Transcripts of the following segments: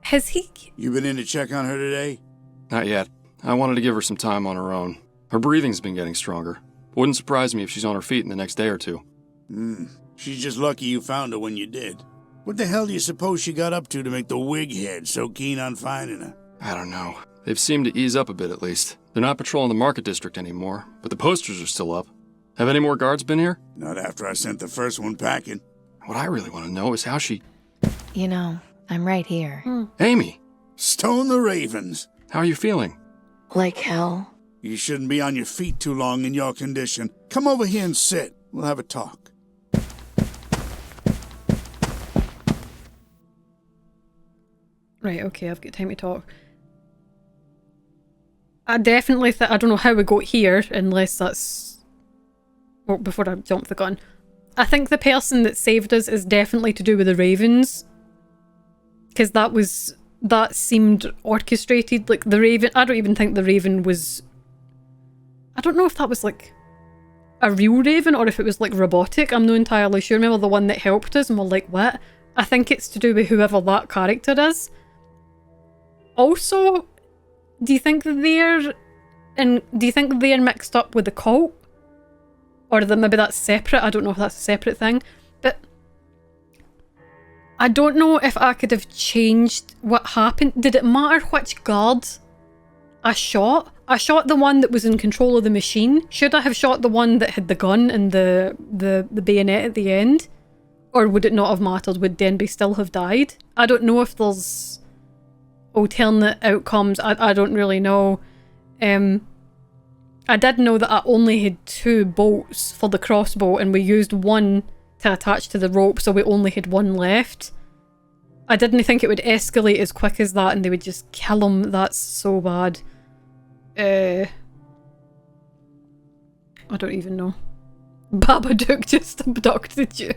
Has he... You been in to check on her today? Not yet. I wanted to give her some time on her own. Her breathing's been getting stronger. Wouldn't surprise me if she's on her feet in the next day or two. She's just lucky you found her when you did. What the hell do you suppose she got up to make the wig head so keen on finding her? I don't know. They've seemed to ease up a bit at least. They're not patrolling the market district anymore, but the posters are still up. Have any more guards been here? Not after I sent the first one packing. What I really want to know is how she... You know, I'm right here. Amy! Stone the ravens. How are you feeling? Like hell? You shouldn't be on your feet too long in your condition. Come over here and sit. We'll have a talk. Right, okay, I've got time to talk. I definitely I don't know how we got here, unless that's... Well, before I jump the gun. I think the person that saved us is definitely to do with the ravens. Because that seemed orchestrated. Like, the raven... I don't even think the raven was... I don't know if that was, like, a real raven or if it was, like, robotic. I'm not entirely sure. Remember the one that helped us and we're like, what? I think it's to do with whoever that character is. Also, do you think they're mixed up with the cult? Or that maybe that's separate? I don't know if that's a separate thing. But I don't know if I could have changed what happened. Did it matter which guard I shot? I shot the one that was in control of the machine. Should I have shot the one that had the gun and the bayonet at the end? Or would it not have mattered? Would Denby still have died? I don't know if there's alternate outcomes. I don't really know. I did know that I only had 2 bolts for the crossbow and we used one to attach to the rope, so we only had 1 left. I didn't think it would escalate as quick as that and they would just kill him. That's so bad. I don't even know. Babadook just abducted you.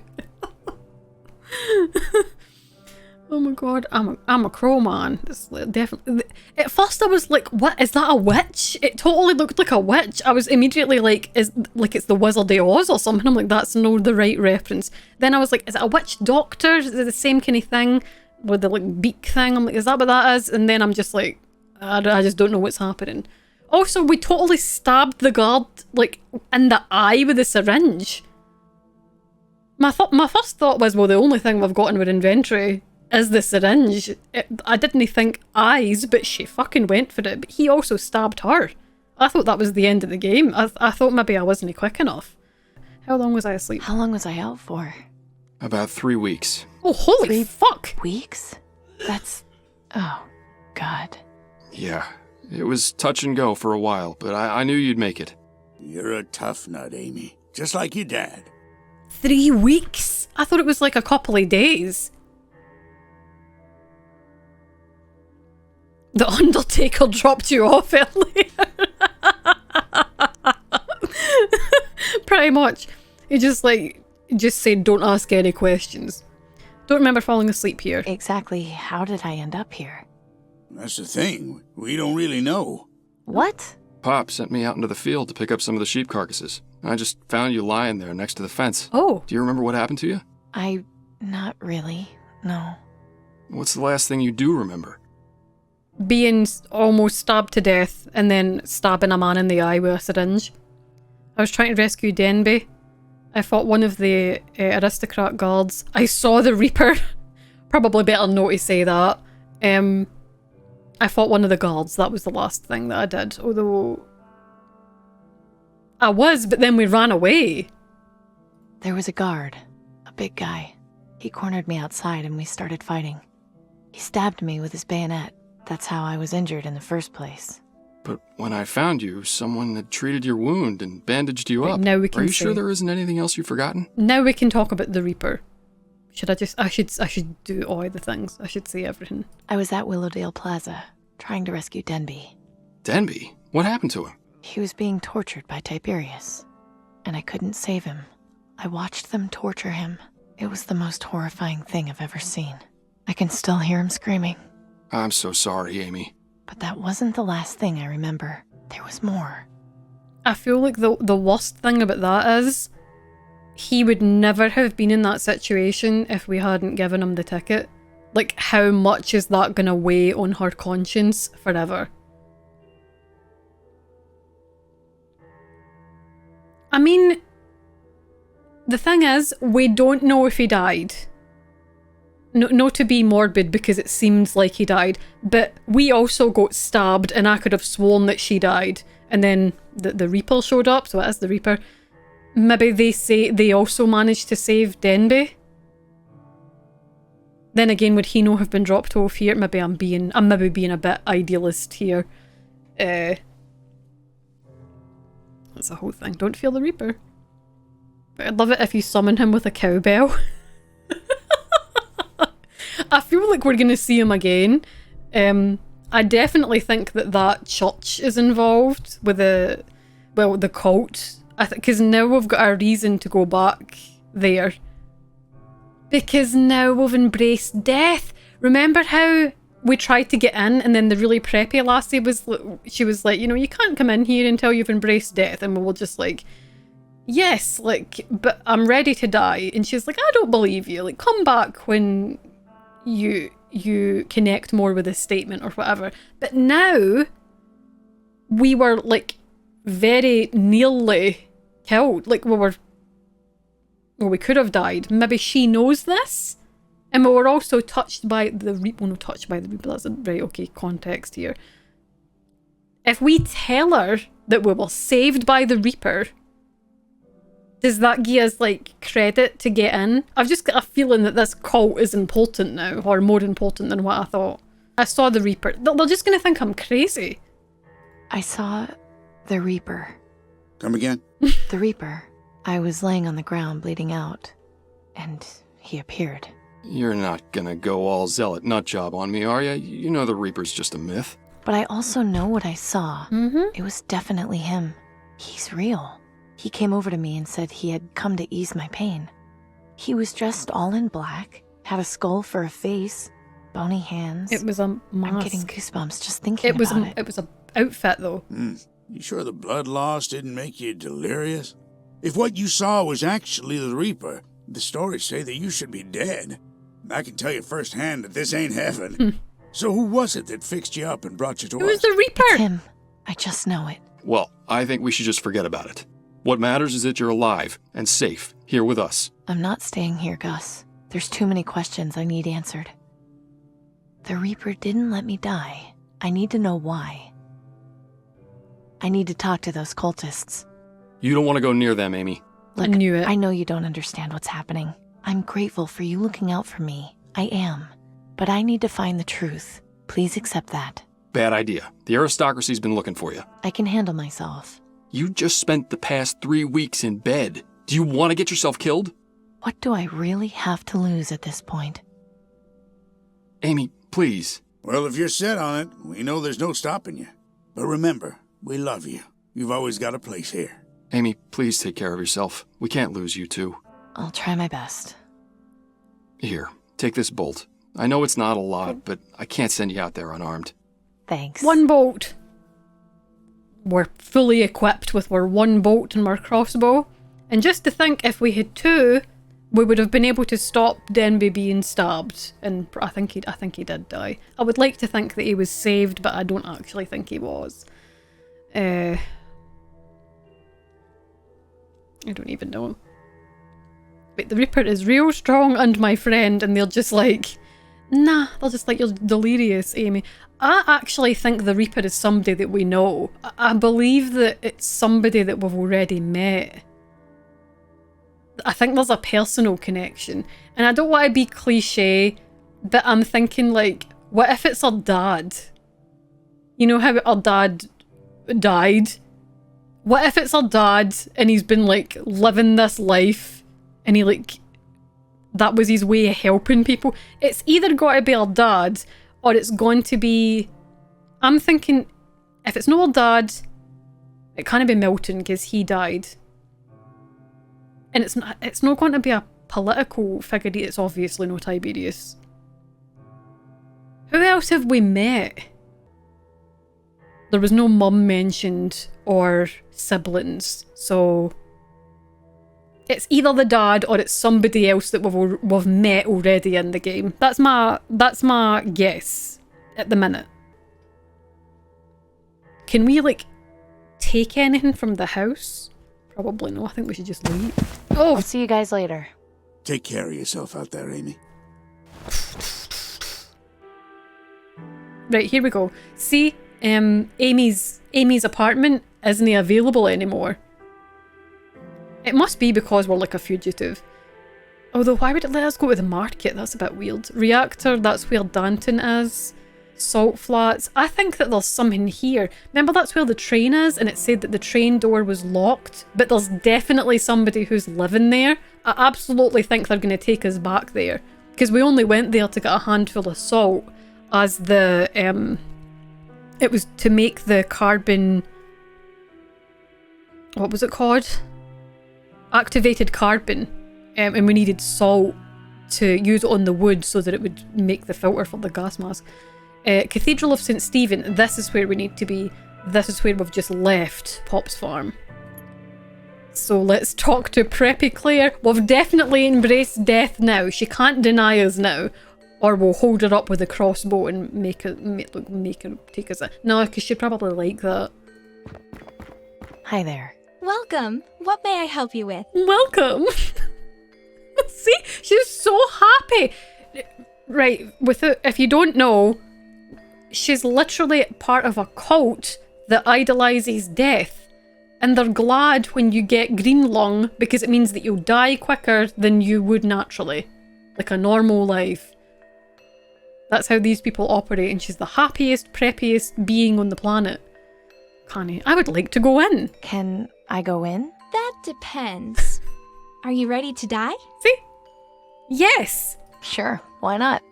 Oh my god, I'm a crow man. It's definitely. At first I was like, what, is that a witch? It totally looked like a witch. I was immediately like, it's the Wizard of Oz or something. I'm like, that's not the right reference. Then I was like, is it a witch doctor? Is it the same kind of thing with the like beak thing? I'm like, is that what that is? And then I'm just like, I just don't know what's happening. Also, we totally stabbed the guard like in the eye with a syringe. My first thought was, well, the only thing we've got in our inventory is the syringe. I didn't think eyes, but she fucking went for it. But he also stabbed her. I thought that was the end of the game. I thought maybe I wasn't quick enough. How long was I asleep? How long was I out for? About 3 weeks. Oh, holy fuck! Weeks? That's... Oh, God. Yeah, it was touch and go for a while, but I knew you'd make it. You're a tough nut, Amy. Just like your dad. 3 weeks? I thought it was like a couple of days. The Undertaker dropped you off earlier. Pretty much. He just said, don't ask any questions. Don't remember falling asleep here. Exactly how did I end up here? That's the thing. We don't really know. What? Pop sent me out into the field to pick up some of the sheep carcasses. I just found you lying there next to the fence. Oh. Do you remember what happened to you? Not really. No. What's the last thing you do remember? Being almost stabbed to death and then stabbing a man in the eye with a syringe. I was trying to rescue Denby. I fought one of the aristocrat guards. I saw the Reaper. Probably better not to say that. I fought one of the guards. That was the last thing that I did. Although... I was, but then we ran away. There was a guard. A big guy. He cornered me outside and we started fighting. He stabbed me with his bayonet. That's how I was injured in the first place. But when I found you, someone had treated your wound and bandaged you up. Now we can Are you sure there isn't anything else you've forgotten? Now we can talk about the Reaper. I should do all the things. I should say everything. I was at Willowdale Plaza, trying to rescue Denby. Denby? What happened to him? He was being tortured by Tiberius, and I couldn't save him. I watched them torture him. It was the most horrifying thing I've ever seen. I can still hear him screaming. I'm so sorry, Amy. But that wasn't the last thing I remember. There was more. I feel like the worst thing about that is he would never have been in that situation if we hadn't given him the ticket. Like, how much is that gonna weigh on her conscience forever? I mean, the thing is, we don't know if he died. No, to be morbid, because it seems like he died, but we also got stabbed, and I could have sworn that she died. And then the Reaper showed up, so it is the Reaper. Maybe they say they also managed to save Denby. Then again, would he not have been dropped off here? Maybe I'm maybe being a bit idealist here. That's the whole thing. Don't feel the Reaper. But I'd love it if you summon him with a cowbell. I feel like we're going to see him again. I definitely think that church is involved with the cult. Because now we've got a reason to go back there. Because now we've embraced death. Remember how we tried to get in, and then the really preppy lassie was like, you know, you can't come in here until you've embraced death. And we were just like, yes, like, but I'm ready to die. And she's like, I don't believe you. Like, come back when you connect more with this statement or whatever. But now we were like very nearly killed. Like, we could have died. Maybe she knows this. And we were also touched by the Reaper. Well, no, touched by the Reaper. That's a very okay context here. If we tell her that we were saved by the Reaper, does that give us, like, credit to get in? I've just got a feeling that this cult is important now, or more important than what I thought. I saw the Reaper. They're just going to think I'm crazy. I saw the Reaper. Come again? The Reaper. I was laying on the ground bleeding out, and he appeared. You're not gonna go all zealot nutjob on me, are you? You know the Reaper's just a myth. But I also know what I saw. Mm-hmm. It was definitely him. He's real. He came over to me and said he had come to ease my pain. He was dressed all in black, had a skull for a face, bony hands. It was a mask. I'm getting goosebumps just thinking about it. It was a outfit, though. You sure the blood loss didn't make you delirious? If what you saw was actually the Reaper, the stories say that you should be dead. I can tell you firsthand that this ain't heaven. So who was it that fixed you up and brought you to us? It was the Reaper! It's him. I just know it. Well, I think we should just forget about it. What matters is that you're alive and safe here with us. I'm not staying here, Gus. There's too many questions I need answered. The Reaper didn't let me die. I need to know why. I need to talk to those cultists. You don't want to go near them, Amy. Look, I knew it. I know you don't understand what's happening. I'm grateful for you looking out for me. I am. But I need to find the truth. Please accept that. Bad idea. The aristocracy's been looking for you. I can handle myself. You just spent the past 3 weeks in bed. Do you want to get yourself killed? What do I really have to lose at this point? Amy, please. Well, if you're set on it, we know there's no stopping you. But remember, we love you. You've always got a place here. Amy, please take care of yourself. We can't lose you two. I'll try my best. Here, take this bolt. I know it's not a lot, but I can't send you out there unarmed. Thanks. One bolt. We're fully equipped with our one bolt and our crossbow. And just to think, if we had two, we would have been able to stop Denby being stabbed. And I think he did die. I would like to think that he was saved, but I don't actually think he was. I don't even know. But the Reaper is real strong and my friend, and they're just like, nah, they're just like, you're delirious, Amy. I actually think the Reaper is somebody that we know. I believe that it's somebody that we've already met. I think there's a personal connection. And I don't want to be cliche, but I'm thinking like, what if it's our dad? You know how our dad died? What if it's our dad and he's been like living this life and he like, that was his way of helping people? It's either got to be our dad or it's going to be, I'm thinking, if it's not our dad, it can't be Milton because he died. And it's not going to be a political figure. It's obviously no Tiberius. Who else have we met? There was no mum mentioned or siblings, so It's either the dad or it's somebody else that we've met already in the game. That's my guess at the minute. Can we, like, take anything from the house? Probably no. I think we should just leave. Oh! I'll see you guys later. Take care of yourself out there, Amy. Right, here we go. See, Amy's apartment isn't available anymore. It must be because we're like a fugitive. Although, why would it let us go to the market? That's a bit weird. Reactor, that's where Danton is. Salt flats. I think that there's something here. Remember, that's where the train is, and it said that the train door was locked, but there's definitely somebody who's living there. I absolutely think they're going to take us back there, because we only went there to get a handful of salt as the it was to make the carbon, what was it called? Activated carbon, and we needed salt to use it on the wood so that it would make the filter for the gas mask. Cathedral of St. Stephen, this is where we need to be. This is where we've just left Pop's farm. So let's talk to Preppy Claire. We've definitely embraced death now. She can't deny us now. Or we'll hold her up with a crossbow and make her take us in. No, because she'd probably like that. Hi there. Welcome. What may I help you with? Welcome. See, she's so happy. Right, if you don't know, she's literally part of a cult that idolizes death, and they're glad when you get green lung because it means that you'll die quicker than you would naturally, like a normal life. That's how these people operate, and she's the happiest, preppiest being on the planet. Can't I would like to go in. Can I go in? That depends. Are you ready to die? See? Yes. Sure, why not?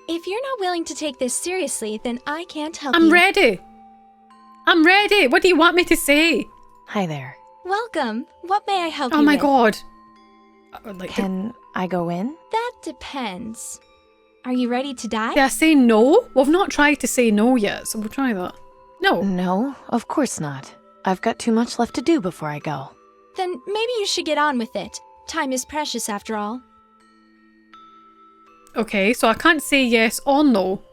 If you're not willing to take this seriously, then I can't help you. I'm ready. I'm ready. What do you want me to say? Hi there. Welcome. What may I help you Oh with? my god. I would like Can I go in? That depends. Are you ready to die? Did I say no? We've not tried to say no yet, so we'll try that. No. No, of course not. I've got too much left to do before I go. Then maybe you should get on with it. Time is precious after all. Okay, so I can't say yes or no.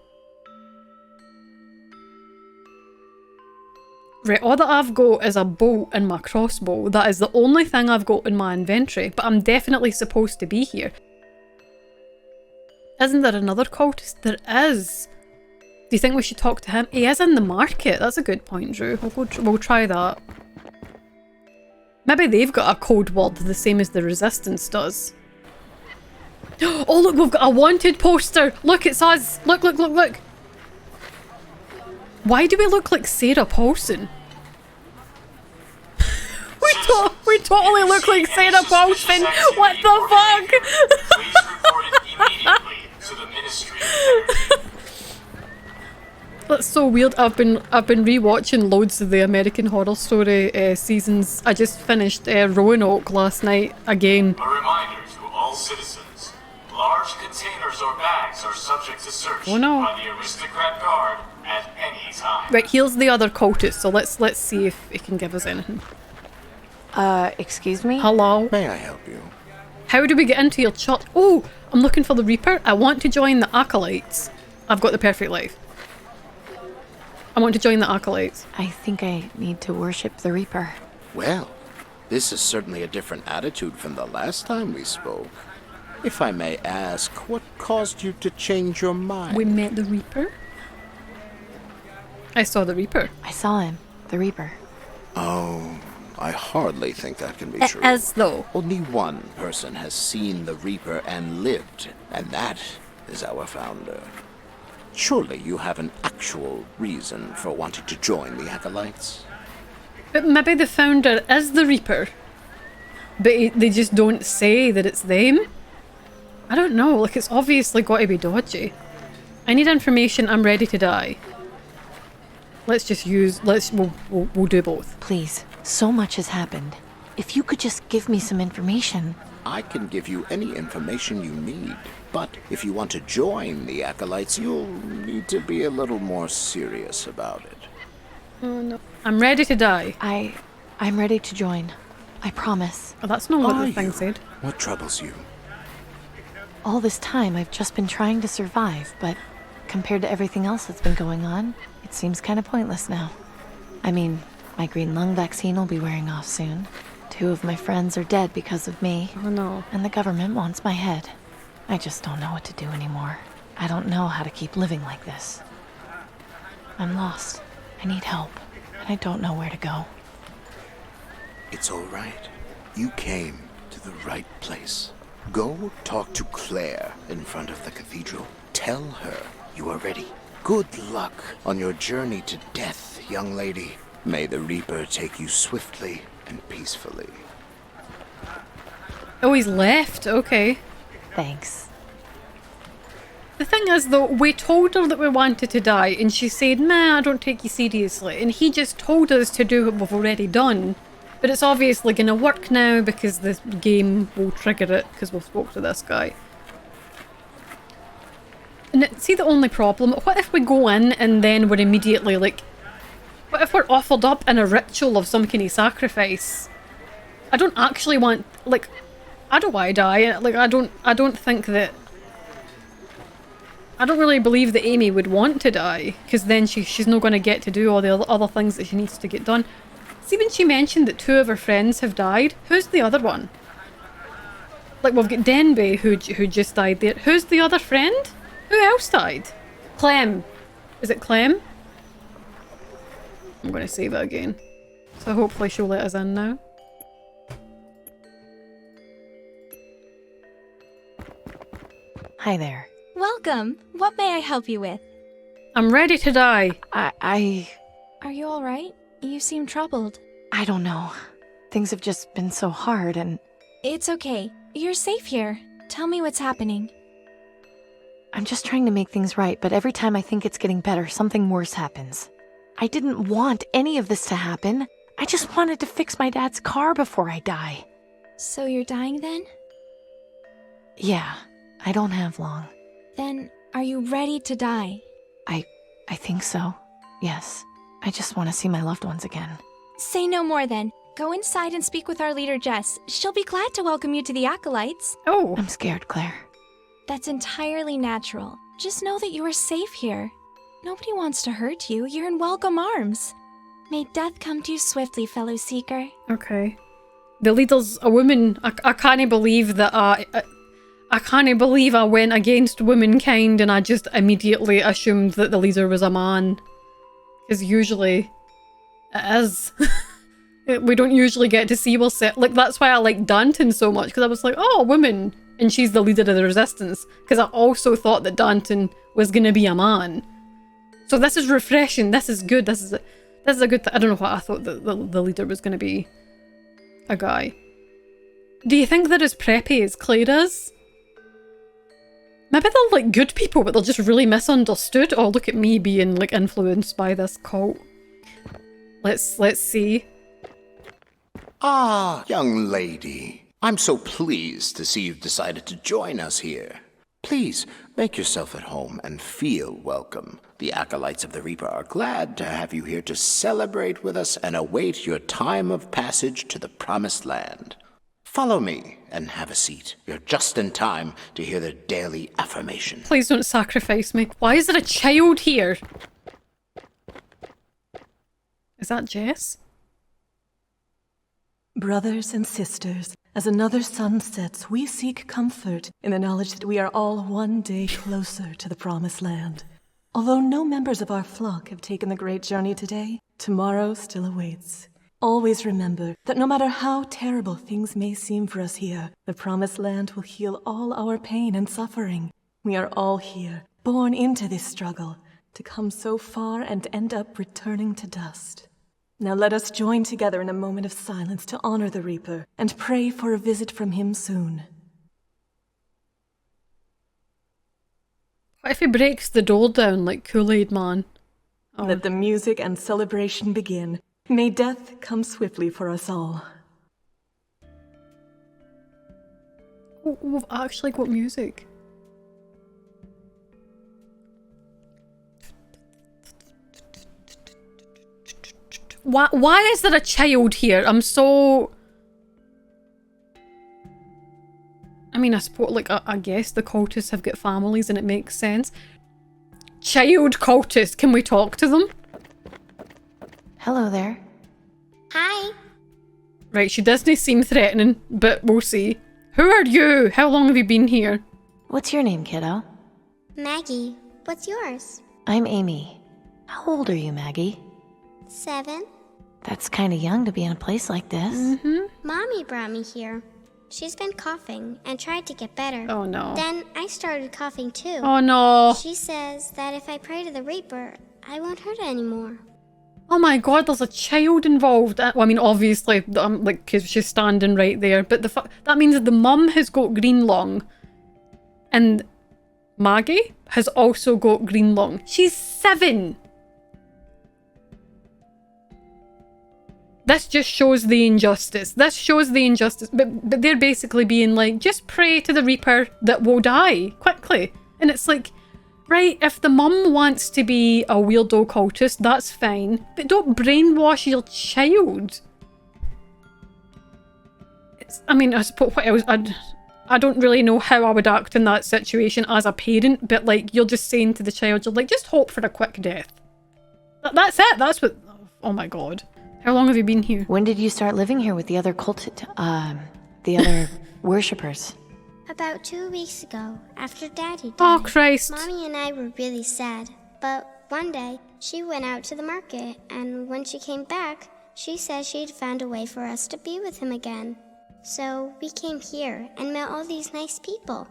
Right, all that I've got is a bolt and my crossbow. That is the only thing I've got in my inventory, but I'm definitely supposed to be here. Isn't there another cultist? There is. Do you think we should talk to him? He is in the market. That's a good point, Drew. We'll try that. Maybe they've got a code word the same as the Resistance does. Oh look, we've got a wanted poster! Look, it's us! Look, look, look, look! Why do we look like Sarah Paulson? we totally look like Sarah Paulson! What the fuck? Please report it immediately to the ministry. That's so weird. I've been rewatching loads of the American Horror Story seasons. I just finished Roanoke last night again. A reminder to all citizens. Large containers or bags are subject to search Oh no. by the aristocrat guard at any time. Right, here's the other cultist, so let's see if he can give us anything. Excuse me? Hello? May I help you? How do we get into your church? Oh, I'm looking for the Reaper. I want to join the Acolytes. I've got the perfect life. I want to join the Acolytes. I think I need to worship the Reaper. Well, this is certainly a different attitude from the last time we spoke. If I may ask, what caused you to change your mind? We met the Reaper. I saw the Reaper. I saw him, the Reaper. Oh, I hardly think that can be true. As though. Only one person has seen the Reaper and lived, and that is our founder. Surely you have an actual reason for wanting to join the Acolytes? But maybe the founder is the Reaper. But they just don't say that it's them. I don't know, like it's obviously got to be dodgy. I need information, I'm ready to die. We'll do both. Please, so much has happened. If you could just give me some information. I can give you any information you need, but if you want to join the Acolytes, you'll need to be a little more serious about it. Oh no. I'm ready to die. I'm ready to join. I promise. Oh, that's not what Are the thing you? said. What troubles you? All this time, I've just been trying to survive, but compared to everything else that's been going on, it seems kind of pointless now. I mean, my green lung vaccine will be wearing off soon. 2 of my friends are dead because of me. Oh no. And the government wants my head. I just don't know what to do anymore. I don't know how to keep living like this. I'm lost. I need help, and I don't know where to go. It's all right. You came to the right place. Go talk to Claire in front of the cathedral. Tell her you are ready. Good luck on your journey to death, young lady. May the Reaper take you swiftly and peacefully. Oh, he's left. Okay. Thanks. The thing is, though, we told her that we wanted to die, and she said, "Nah, I don't take you seriously." And he just told us to do what we've already done. But it's obviously going to work now because the game will trigger it because we've spoke to this guy. And see the only problem? What if we go in and then we're immediately like... What if we're offered up in a ritual of some kind of sacrifice? I don't actually want... Like, I don't want to die. Like, I don't think that... I don't really believe that Amy would want to die, because then she's not going to get to do all the other things that she needs to get done. See, when she mentioned that 2 of her friends have died, who's the other one? Like, we've got Denby, who just died there. Who's the other friend? Who else died? Clem. Is it Clem? I'm going to save it again. So hopefully she'll let us in now. Hi there. Welcome. What may I help you with? I'm ready to die. Are you alright? You seem troubled. I don't know. Things have just been so hard and... It's okay. You're safe here. Tell me what's happening. I'm just trying to make things right, but every time I think it's getting better, something worse happens. I didn't want any of this to happen. I just wanted to fix my dad's car before I die. So you're dying then? Yeah, I don't have long. Then, are you ready to die? I think so. Yes. I just want to see my loved ones again. Say no more then. Go inside and speak with our leader Jess. She'll be glad to welcome you to the Acolytes. Oh. I'm scared, Claire. That's entirely natural. Just know that you are safe here. Nobody wants to hurt you. You're in welcome arms. May death come to you swiftly, fellow seeker. Okay. The leader's a woman. I can't believe that I can't believe I went against womankind and I just immediately assumed that the leader was a man. Because usually it is. We don't usually get to see what's it. Like, that's why I like Danton so much, because I was like, oh, a woman. And she's the leader of the resistance. Because I also thought that Danton was going to be a man. So this is refreshing. This is good. This is a good thing. I don't know what I thought that the leader was going to be a guy. Do you think they're as preppy as Claire is? Maybe they're like good people, but they're just really misunderstood. Oh, look at me being like influenced by this cult. Let's see. Ah, young lady. I'm so pleased to see you've decided to join us here. Please, make yourself at home and feel welcome. The Acolytes of the Reaper are glad to have you here to celebrate with us and await your time of passage to the Promised Land. Follow me and have a seat. You're just in time to hear the daily affirmation. Please don't sacrifice me. Why is there a child here? Is that Jess? Brothers and sisters, as another sun sets, we seek comfort in the knowledge that we are all one day closer to the Promised Land. Although no members of our flock have taken the great journey today, tomorrow still awaits. Always remember that no matter how terrible things may seem for us here, the Promised Land will heal all our pain and suffering. We are all here, born into this struggle, to come so far and end up returning to dust. Now let us join together in a moment of silence to honor the Reaper and pray for a visit from him soon. What if he breaks the door down like Kool-Aid Man? Oh. Let the music and celebration begin. May death come swiftly for us all. Oh, we've actually got music. Why is there a child here? I'm so I mean, I suppose, like, I guess the cultists have got families and it makes sense. Child cultist, can we talk to them? Hello there. Hi. Right, she doesn't seem threatening, but we'll see. Who are you? How long have you been here? What's your name, kiddo? Maggie. What's yours? I'm Amy. How old are you, Maggie? 7. That's kind of young to be in a place like this. Mommy brought me here. She's been coughing and tried to get better. Oh no. Then I started coughing too. Oh no. She says that if I pray to the Reaper, I won't hurt anymore. Oh my god, there's a child involved. Well, I mean, obviously, like, because she's standing right there. But that means that the mum has got green lung. And Maggie has also got green lung. She's 7. This just shows the injustice. This shows the injustice. But they're basically being like, just pray to the Reaper that will die quickly. And it's like, right, if the mum wants to be a weirdo cultist, that's fine. But don't brainwash your child. I mean, I suppose what else? I don't really know how I would act in that situation as a parent, but like, you're just saying to the child, you're like, just hope for a quick death. That's it. That's what... Oh my god. How long have you been here? When did you start living here with the other the other worshippers? About 2 weeks ago, after Daddy died. Oh, Christ. Mommy and I were really sad. But one day, she went out to the market, and when she came back, she said she'd found a way for us to be with him again. So we came here and met all these nice people.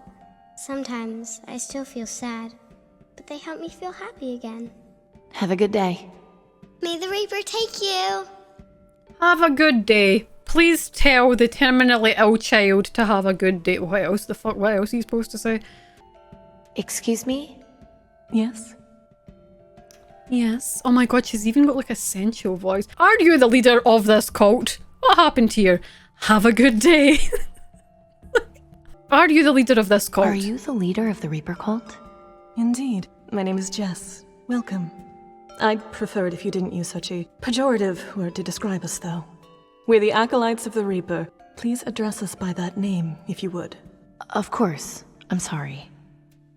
Sometimes I still feel sad, but they help me feel happy again. Have a good day. May the Reaper take you! Have a good day. Please tell the terminally ill child to have a good day. What else the fuck? What else are you supposed to say? Excuse me? Yes? Yes. Oh my god, she's even got like a sensual voice. Are you the leader of this cult? What happened here? Have a good day. Are you the leader of this cult? Are you the leader of the Reaper cult? Indeed. My name is Jess. Welcome. I'd prefer it if you didn't use such a pejorative word to describe us, though. We're the Acolytes of the Reaper. Please address us by that name, if you would. Of course. I'm sorry.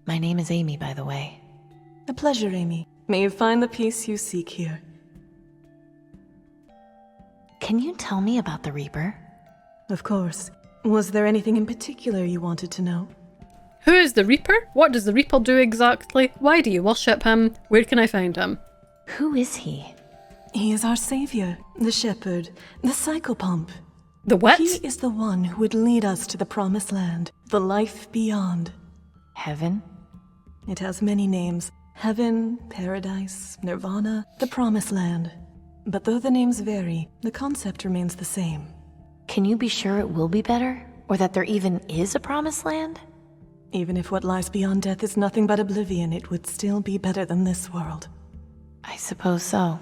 My name is Amy, by the way. A pleasure, Amy. May you find the peace you seek here. Can you tell me about the Reaper? Of course. Was there anything in particular you wanted to know? Who is the Reaper? What does the Reaper do exactly? Why do you worship him? Where can I find him? Who is he? He is our savior, the shepherd, the psychopomp. The what? He is the one who would lead us to the promised land, the life beyond. Heaven? It has many names. Heaven, paradise, nirvana, the promised land. But though the names vary, the concept remains the same. Can you be sure it will be better? Or that there even is a promised land? Even if what lies beyond death is nothing but oblivion, it would still be better than this world. I suppose so.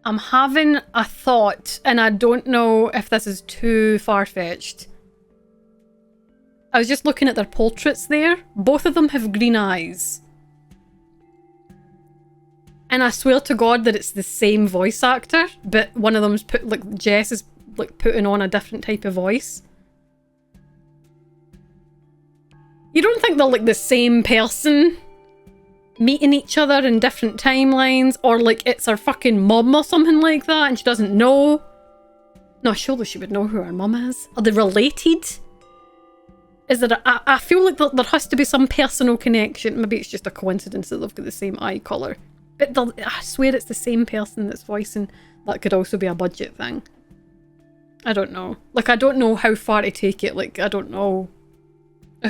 I'm having a thought, and I don't know if this is too far-fetched. I was just looking at their portraits there. Both of them have green eyes. And I swear to God that it's the same voice actor, but one of them's put, like, Jess is, like, putting on a different type of voice. You don't think they're, like, the same person meeting each other in different timelines, or, like, it's her fucking mum or something like that, and she doesn't know? No, surely she would know who her mum is. Are they related? Is there I feel like there has to be some personal connection. Maybe it's just a coincidence that they've got the same eye colour. But I swear it's the same person that's voicing. That could also be a budget thing. I don't know. Like, I don't know how far to take it. Like, I don't know.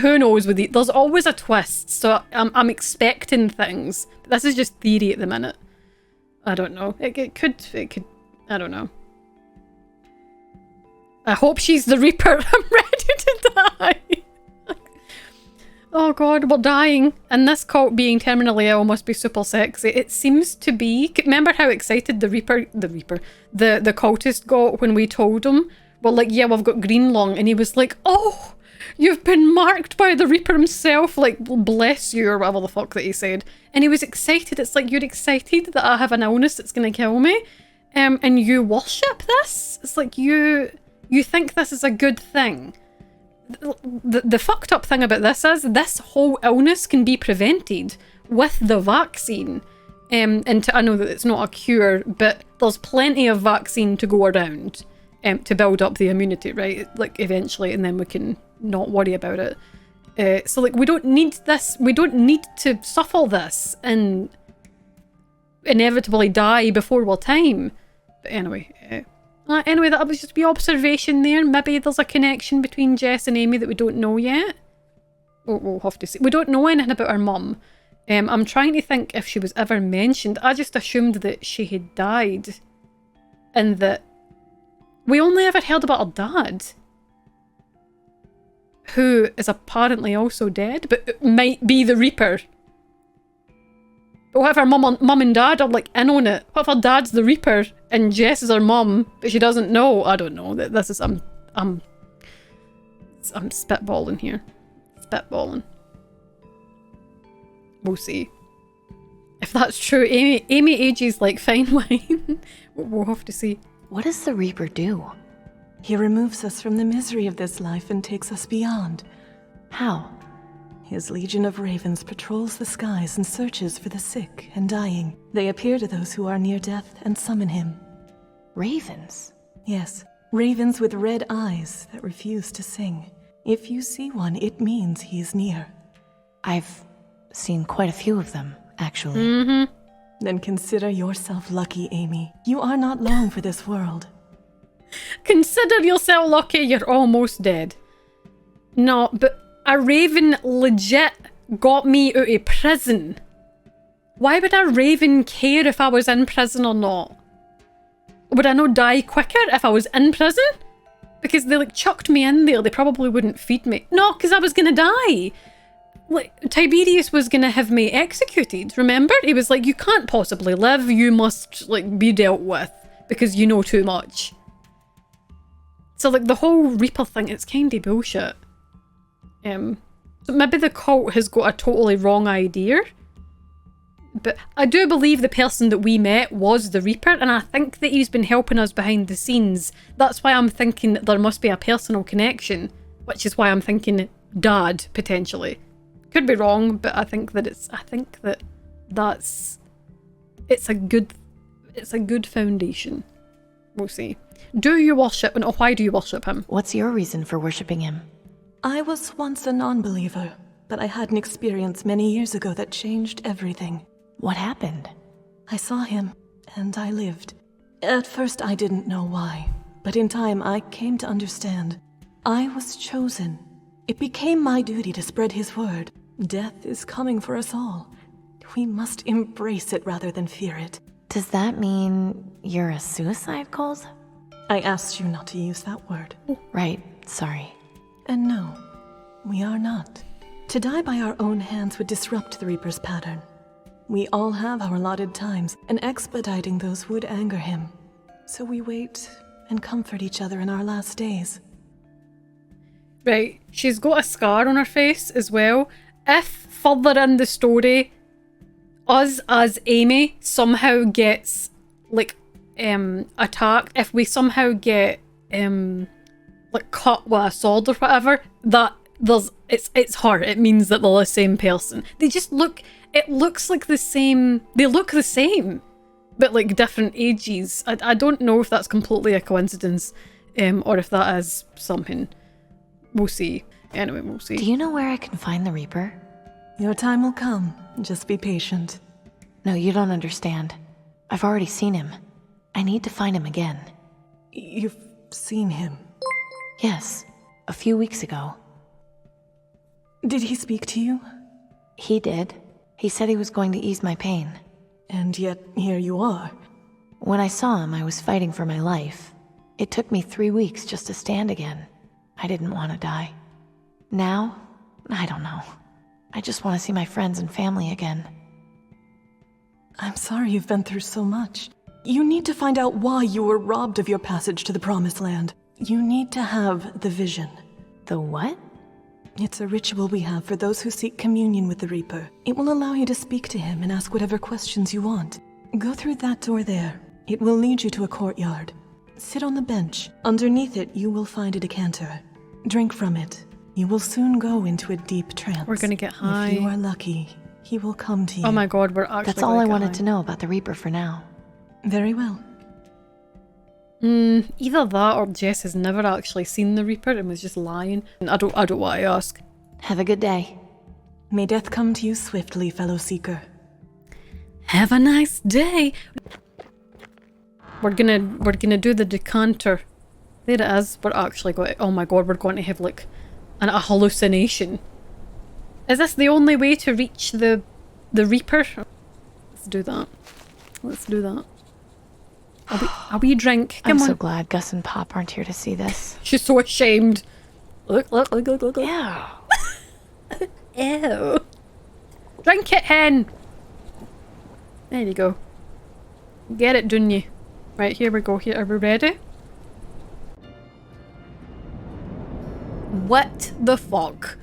Who knows with it? There's always a twist, so I'm expecting things. This is just theory at the minute. I don't know. It could, I don't know. I hope she's the Reaper. I'm ready to die. Oh god, we're dying. And this cult being terminally ill must be super sexy. It seems to be. Remember how excited the cultist got when we told him? Well, like, yeah, we've got green lung. And he was like, oh, You've been marked by the Reaper himself, like, bless you, or whatever the fuck that he said. And he was excited. It's like, you're excited that I have an illness that's going to kill me. And you worship this? It's like, you think this is a good thing. The fucked up thing about this is, this whole illness can be prevented with the vaccine. And I know that it's not a cure, but there's plenty of vaccine to go around. To build up the immunity, right? Like, eventually, and then we can not worry about it. So, like, we don't need this. We don't need to suffer this and inevitably die before we're time. But anyway, that was just be observation there. Maybe there's a connection between Jess and Amy that we don't know yet. We'll have to see. We don't know anything about her mum. I'm trying to think if she was ever mentioned. I just assumed that she had died, and that we only ever heard about her dad, who is apparently also dead, but might be the Reaper. But what if her mum and dad are like in on it? What if her dad's the Reaper and Jess is her mum, but she doesn't know? I don't know. This is I'm spitballing here. Spitballing. We'll see. If that's true, Amy ages like fine wine. We'll have to see. What does the Reaper do? He removes us from the misery of this life and takes us beyond. How? His legion of ravens patrols the skies and searches for the sick and dying. They appear to those who are near death and summon him. Ravens? Yes, ravens with red eyes that refuse to sing. If you see one, it means he's near. I've seen quite a few of them, actually. Mm-hmm. Then consider yourself lucky, Amy. You are not long for this world. Consider yourself lucky, you're almost dead. No, but a raven legit got me out of prison. Why would a raven care if I was in prison or not? Would I not die quicker if I was in prison? Because they like chucked me in there, they probably wouldn't feed me. No, because I was gonna die. Like, Tiberius was gonna have me executed, remember? He was like, you can't possibly live, you must, like, be dealt with, because you know too much. So, like, the whole Reaper thing, it's kinda bullshit. So maybe the cult has got a totally wrong idea. But I do believe the person that we met was the Reaper, and I think that he's been helping us behind the scenes. That's why I'm thinking that there must be a personal connection, which is why I'm thinking Dad, potentially. Could be wrong, but I think that it's a good foundation. We'll see. Do you worship, and why do you worship him? What's your reason for worshipping him? I was once a non-believer, but I had an experience many years ago that changed everything. What happened? I saw him, and I lived. At first I didn't know why, but in time I came to understand. I was chosen. It became my duty to spread his word. Death is coming for us all. We must embrace it rather than fear it. Does that mean you're a suicide cult? I asked you not to use that word. Right, sorry. And no, we are not. To die by our own hands would disrupt the Reaper's pattern. We all have our allotted times, and expediting those would anger him. So we wait and comfort each other in our last days. Right, she's got a scar on her face as well. If further in the story, us as Amy somehow gets like attacked, if we somehow get like cut with a sword or whatever, that it's her. It means that they're the same person. They just look. It looks like the same. They look the same, but like different ages. I don't know if that's completely a coincidence, or if that is something. We'll see. Anyway, we'll see. Do you know where I can find the Reaper? Your time will come. Just be patient. No, you don't understand. I've already seen him. I need to find him again. You've seen him? Yes, a few weeks ago. Did he speak to you? He did. He said he was going to ease my pain. And yet, here you are. When I saw him, I was fighting for my life. It took me 3 weeks just to stand again. I didn't want to die. Now, I don't know. I just want to see my friends and family again. I'm sorry you've been through so much. You need to find out why you were robbed of your passage to the Promised Land. You need to have the vision. The what? It's a ritual we have for those who seek communion with the Reaper. It will allow you to speak to him and ask whatever questions you want. Go through that door there. It will lead you to a courtyard. Sit on the bench. Underneath it, you will find a decanter. Drink from it. You will soon go into a deep trance. We're gonna get high. If you are lucky, he will come to you. Oh my god, we're actually That's all I wanted to know about the Reaper for now. Very well. Either that or Jess has never actually seen the Reaper and was just lying. I don't want to ask. Have a good day. May death come to you swiftly, fellow seeker. Have a nice day. We're gonna do the decanter. There it is. We're actually going to, oh my god, we're going to have like a hallucination. Is this the only way to reach the Reaper? Let's do that. Let's do that. A wee drink. Come I'm on. so glad Gus and Pop aren't here to see this. She's so ashamed. Look. Ew. Ew. Drink it, hen. There you go. Get it, didn't you? Right, here we go. Here, are we ready? What the fuck?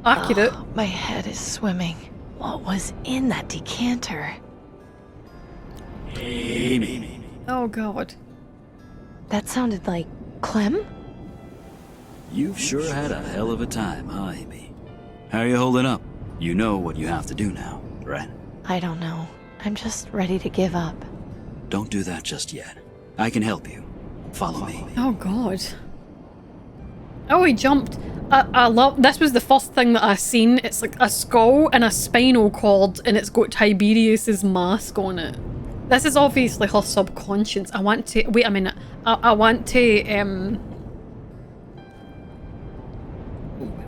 Accurate. Oh, my head is swimming. What was in that decanter? Amy. Oh god. That sounded like Clem? You've sure had a hell of a time, huh, Amy? How are you holding up? You know what you have to do now, right? I don't know. I'm just ready to give up. Don't do that just yet. I can help you. Follow me. Oh god. Oh, he jumped. I love, this was the first thing that I seen. It's like a skull and a spinal cord and it's got Tiberius's mask on it. This is obviously her subconscious. I want to, wait a minute. I want to,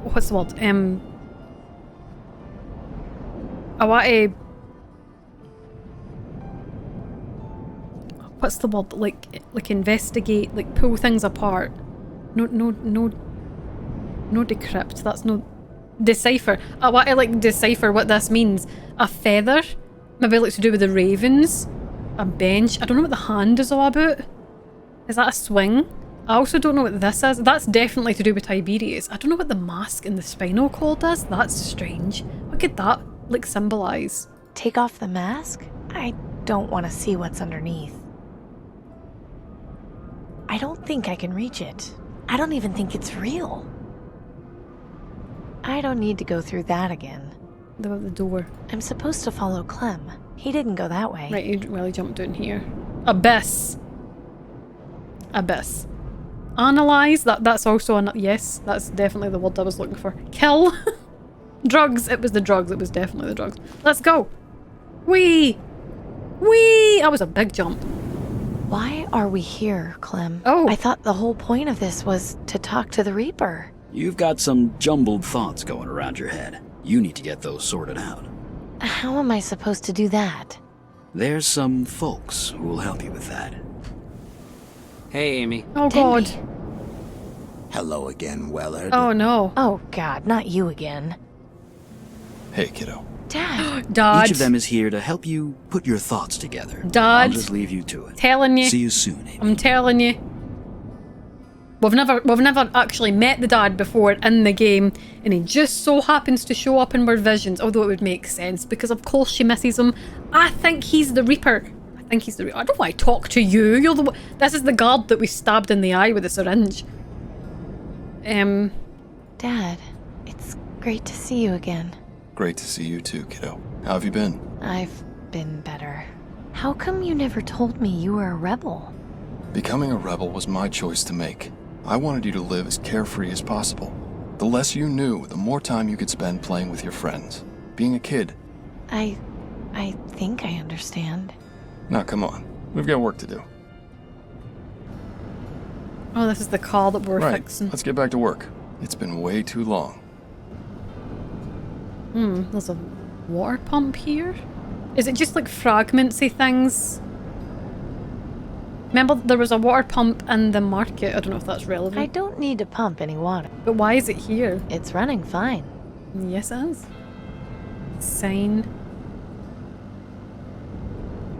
what's the word? I want to, what's the word? Like investigate, like pull things apart. No decrypt, that's no... Decipher. I want to like decipher what this means. A feather? Maybe like to do with the ravens? A bench? I don't know what the hand is all about. Is that a swing? I also don't know what this is. That's definitely to do with Tiberius. I don't know what the mask and the spinal cord is. That's strange. What could that like symbolise? Take off the mask? I don't want to see what's underneath. I don't think I can reach it. I don't even think it's real. I don't need to go through that again. The door. I'm supposed to follow Clem. He didn't go that way. Right, you really jumped down here. Abyss. Abyss. Analyze. That's also an... Yes, that's definitely the word I was looking for. Kill. Drugs. It was the drugs. It was definitely the drugs. Let's go. Whee! Whee! That was a big jump. Why are we here, Clem? Oh. I thought the whole point of this was to talk to the Reaper. You've got some jumbled thoughts going around your head. You need to get those sorted out. How am I supposed to do that? There's some folks who will help you with that. Hey, Amy. Oh god. Denby. Hello again, Wellard. Oh no. Oh god, not you again. Hey, kiddo. Dad. Dad. Each of them is here to help you put your thoughts together. Dad. I'll just leave you to it. Telling you. See you soon, Amy. I'm telling you. We've never actually met the dad before in the game, and he just so happens to show up in our visions, although it would make sense, because of course she misses him. I think he's the Reaper. I think he's the Reaper. I don't want to talk to you. You're the one. This is the guard that we stabbed in the eye with a syringe. Dad, it's great to see you again. Great to see you too, kiddo. How have you been? I've been better. How come you never told me you were a rebel? Becoming a rebel was my choice to make. I wanted you to live as carefree as possible. The less you knew, the more time you could spend playing with your friends. Being a kid. I think I understand. Now come on, we've got work to do. Oh, this is the car that we're Right, fixing. let's get back to work. It's been way too long. There's a water pump here? Is it just like fragmentsy things? Remember there was a water pump in the market. I don't know if that's relevant. I don't need to pump any water. But why is it here? It's running fine. Yes, it is. Sign.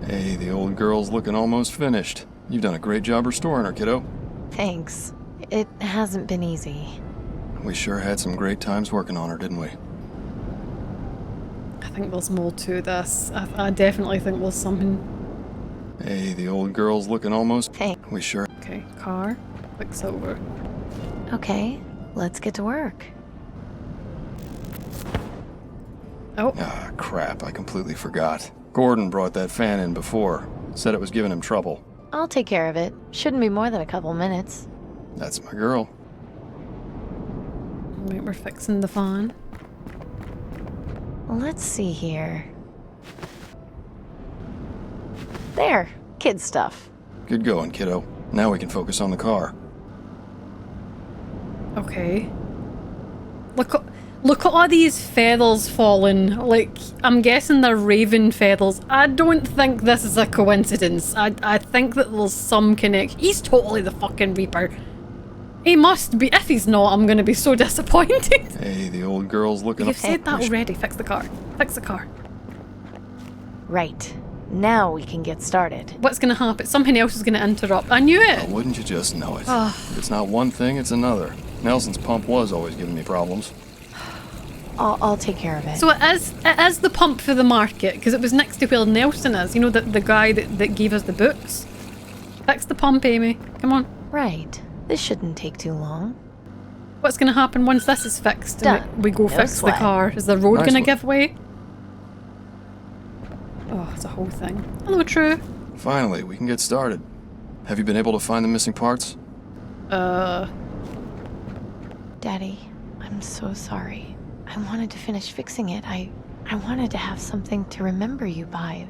Hey, the old girl's looking almost finished. You've done a great job restoring her, kiddo. Thanks. It hasn't been easy. We sure had some great times working on her, didn't we? I think there's more to this. I definitely think there's something. Hey, the old girl's looking almost... Hey. We sure... Okay, car. Fix over. Okay, let's get to work. Oh. Ah, crap, I completely forgot. Gordon brought that fan in before. Said it was giving him trouble. I'll take care of it. Shouldn't be more than a couple minutes. That's my girl. Wait, we're fixing the fan. Let's see here. There, kid stuff. Good going, kiddo. Now we can focus on the car. Okay. Look at all these feathers falling. Like, I'm guessing they're raven feathers. I don't think this is a coincidence. I think that there's some connection. He's totally the fucking Reaper. He must be. If he's not, I'm gonna be so disappointed. Hey, the old girl's looking... You've said that already. Fix the car. Fix the car. Right. Now we can get started. What's gonna happen? Something else is gonna interrupt. I knew it! Oh, wouldn't you just know it? If it's not one thing, it's another. Nelson's pump was always giving me problems. I'll take care of it. So it is the pump for the market, because it was next to where Nelson is. You know, the guy that gave us the books. Fix the pump, Amy. Come on. Right. This shouldn't take too long. What's gonna happen once this is fixed? Done. And we go No fix sweat. the car? Is the road Nice gonna one. give way? Oh, it's a whole thing. Hello, True. Finally, we can get started. Have you been able to find the missing parts? Daddy, I'm so sorry. I wanted to finish fixing it. I wanted to have something to remember you by.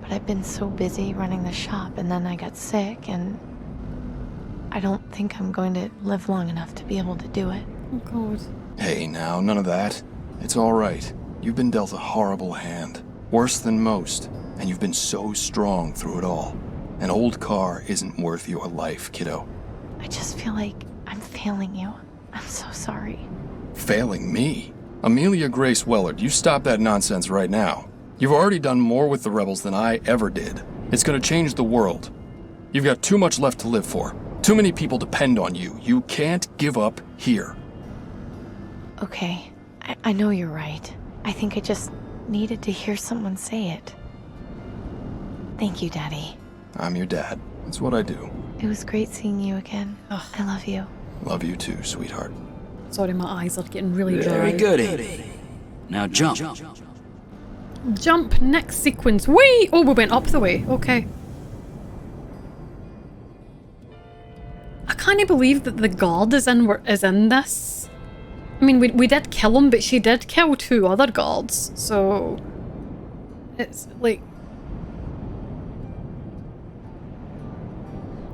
But I've been so busy running the shop, and then I got sick, and I don't think I'm going to live long enough to be able to do it. Oh, God. Hey, now, none of that. It's all right. You've been dealt a horrible hand. Worse than most. And you've been so strong through it all. An old car isn't worth your life, kiddo. I just feel like I'm failing you. I'm so sorry. Failing me? Amelia Grace Wellard, you stop that nonsense right now. You've already done more with the rebels than I ever did. It's gonna change the world. You've got too much left to live for. Too many people depend on you. You can't give up here. Okay, I know you're right. I think I just needed to hear someone say it. Thank you, Daddy. I'm your dad. It's what I do. It was great seeing you again. I love you. Love you too, sweetheart. Sorry, my eyes are getting really dry. Very good, Amy. Now jump. Jump, next sequence. Whee! Oh, we went up the way. Okay. I can't believe that the guard is in this. I mean, we did kill him, but she did kill 2 other guards, so it's like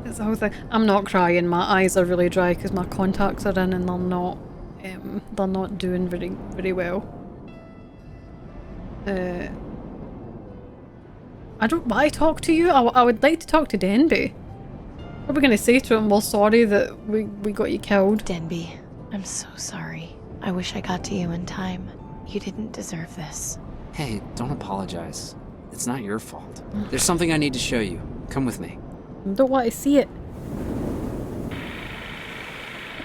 it's the whole thing. I'm not crying. My eyes are really dry because my contacts are in, and they're not doing very well. Why talk to you? I would like to talk to Denby. What are we gonna say to him? Well, sorry that we got you killed. Denby, I'm so sorry. I wish I got to you in time. You didn't deserve this. Hey, don't apologize. It's not your fault. There's something I need to show you. Come with me. I don't want to see it.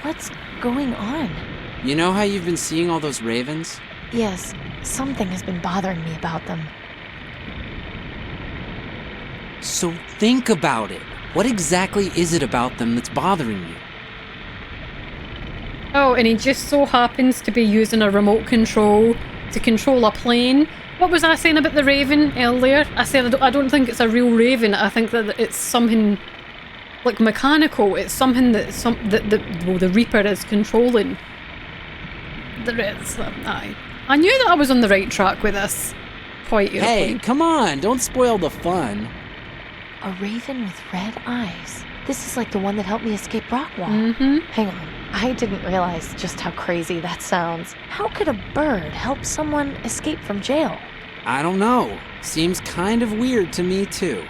What's going on? You know how you've been seeing all those ravens? Yes, something has been bothering me about them. So think about it. What exactly is it about them that's bothering you? Oh, and he just so happens to be using a remote control to control a plane. What was I saying about the raven earlier? I said I don't think it's a real raven. I think that it's something like mechanical. It's something that the Reaper is controlling. I knew that I was on the right track with this. Quite Hey, come on! Don't spoil the fun. A raven with red eyes. This is like the one that helped me escape Rockwall. Mm-hmm. Hang on. I didn't realize just how crazy that sounds. How could a bird help someone escape from jail? I don't know. Seems kind of weird to me, too.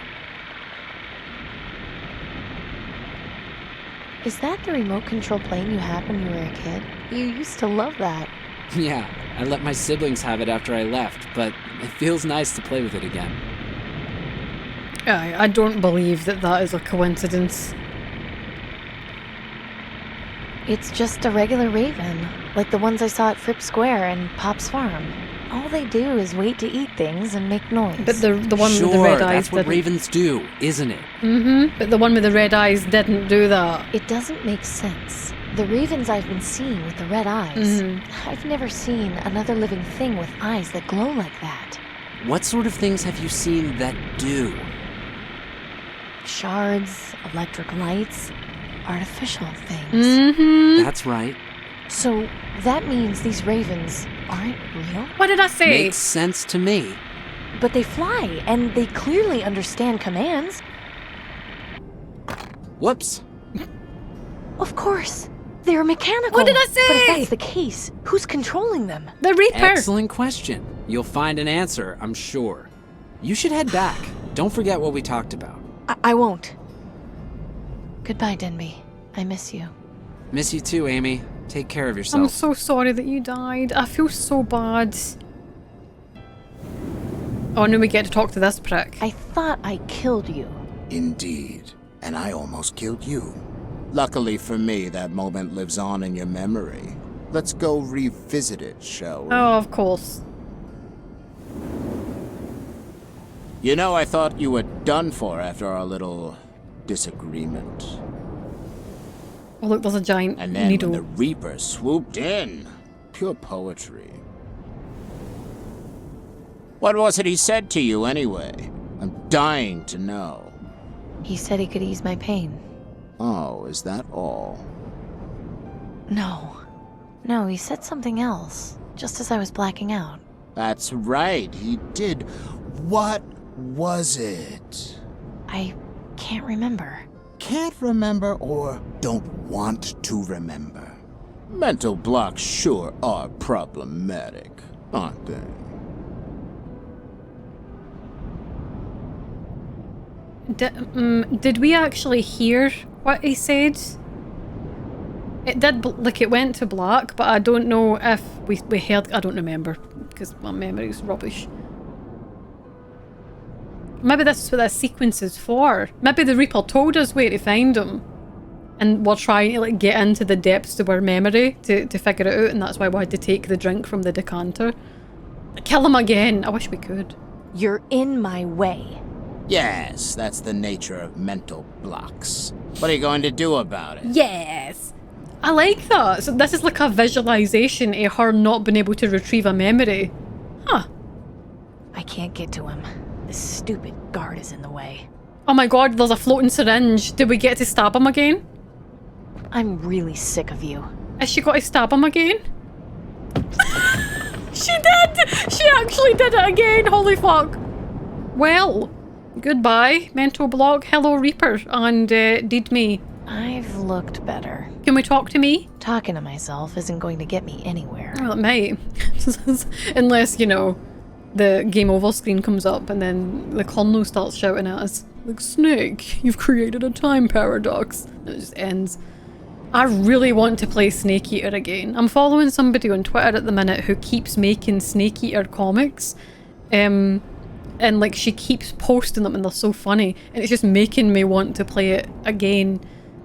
Is that the remote control plane you had when you were a kid? You used to love that. Yeah, I let my siblings have it after I left, but it feels nice to play with it again. I don't believe that is a coincidence. It's just a regular raven, like the ones I saw at Fripp Square and Pop's farm. All they do is wait to eat things and make noise. But the one Sure, with the red eyes that's what didn't. ravens do, isn't it? Mm-hmm. But the one with the red eyes didn't do that. It doesn't make sense. The ravens I've been seeing with the red eyes, I've never seen another living thing with eyes that glow like that. What sort of things have you seen that do? Shards, electric lights, artificial things. Mm-hmm. That's right. So that means these ravens aren't real? What did I say? Makes sense to me. But they fly, and they clearly understand commands. Whoops. Of course. They're mechanical. What did I say? But if that's the case, who's controlling them? The Reaper. Excellent question. You'll find an answer, I'm sure. You should head back. Don't forget what we talked about. I won't. Goodbye, Denby. I miss you. Miss you too, Amy. Take care of yourself. I'm so sorry that you died. I feel so bad. Oh, and then we get to talk to this prick. I thought I killed you. Indeed. And I almost killed you. Luckily for me, that moment lives on in your memory. Let's go revisit it, shall we? Oh, of course. You know, I thought you were done for after our little disagreement. Oh, look, there's a giant And then needle. when the Reaper swooped in, pure poetry. What was it he said to you, anyway? I'm dying to know. He said he could ease my pain. Oh, is that all? No. No, he said something else, just as I was blacking out. That's right, he did. What was it? I can't remember. Can't remember or don't want to remember. Mental blocks sure are problematic, aren't they? Did we actually hear what he said? It did, like, it went to black, but I don't know if we heard. I don't remember because my memory is rubbish. Maybe this is what that sequence is for. Maybe the Reaper told us where to find him, and we're trying to like get into the depths of our memory to figure it out, and that's why we had to take the drink from the decanter. Kill him again. I wish we could. You're in my way. Yes, that's the nature of mental blocks. What are you going to do about it? Yes. I like that. So this is like a visualization of her not being able to retrieve a memory. Huh. I can't get to him. This stupid guard is in the way. Oh my god, there's a floating syringe. Did we get to stab him again? I'm really sick of you. Has she got to stab him again? She did! She actually did it again! Holy fuck. Well, goodbye, mental block. Hello, Reaper. And did me. I've looked better. Can we talk to me? Talking to myself isn't going to get me anywhere. Well, it might. Unless, you know, the game over screen comes up and then the colonel starts shouting at us. Like, Snake, you've created a time paradox. And it just ends. I really want to play Snake Eater again. I'm following somebody on Twitter at the minute who keeps making Snake Eater comics. And like she keeps posting them and they're so funny. And it's just making me want to play it again.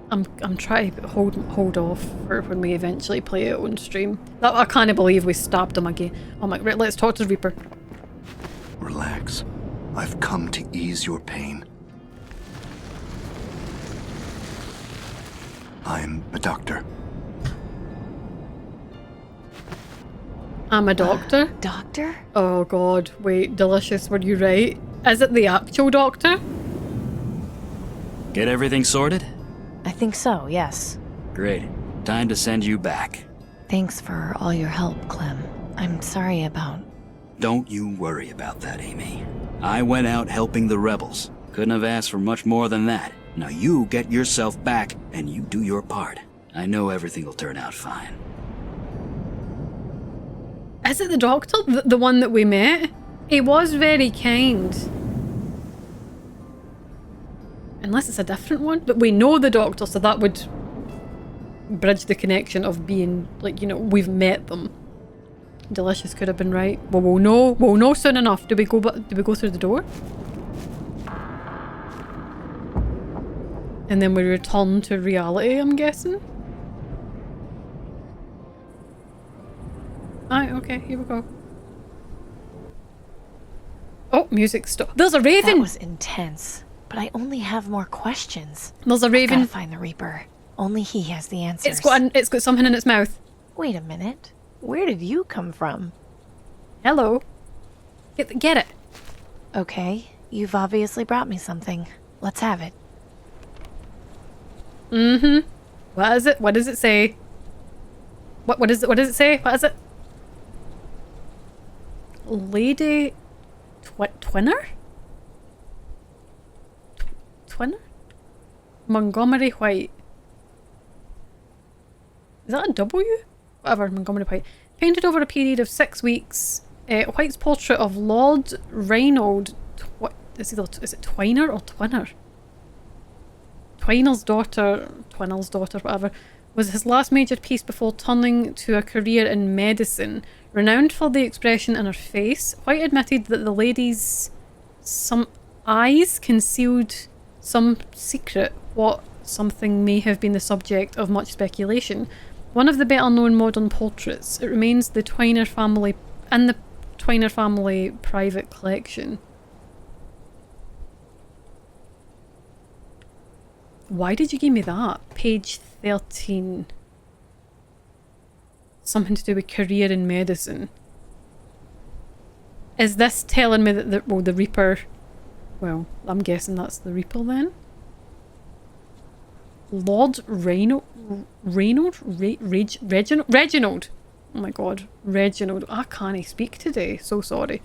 I'm trying to hold off for when we eventually play it on stream. I can't believe we stabbed him again. Oh my, right, let's talk to the Reaper. Relax. I've come to ease your pain. I'm a doctor. I'm a doctor? Doctor? Oh god, wait, Delicious, were you right? Is it the actual doctor? Get everything sorted? I think so, yes. Great. Time to send you back. Thanks for all your help, Clem. I'm sorry about... Don't you worry about that, Amy. I went out helping the rebels. Couldn't have asked for much more than that. Now you get yourself back, and you do your part. I know everything will turn out fine. Is it the doctor? The one that we met? He was very kind. Unless it's a different one. But we know the doctor, so that would bridge the connection of being, like, you know, we've met them. Delicious could have been right. Well, we'll know soon enough. Do we go through the door? And then we return to reality, I'm guessing? Aye, okay, here we go. Oh, music stop. There's a raven! That was intense, but I only have more questions. There's a raven. I gotta find the Reaper. Only he has the answers. It's got something in its mouth. Wait a minute. Where did you come from? Hello. Get it. Okay, you've obviously brought me something. Let's have it. Mm-hmm. What is it? What does it say? What does it say? What is it? Lady Twinner? Twinner? Montgomery White. Is that a W? Whatever, Montgomery White. Painted over a period of 6 weeks. White's portrait of Lord Reynold. Is it Twiner or Twinner? Twinner's daughter, whatever, was his last major piece before turning to a career in medicine. Renowned for the expression in her face, White admitted that the lady's some eyes concealed some secret. What something may have been the subject of much speculation. One of the better known modern portraits, it remains the Twiner family in the Twiner family private collection. Why did you give me that? Page 13. Something to do with career in medicine. Is this telling me that the Reaper... Well, I'm guessing that's the Reaper then? Lord Reginald? Reginald! Oh my god. Reginald. I can't speak today. So sorry.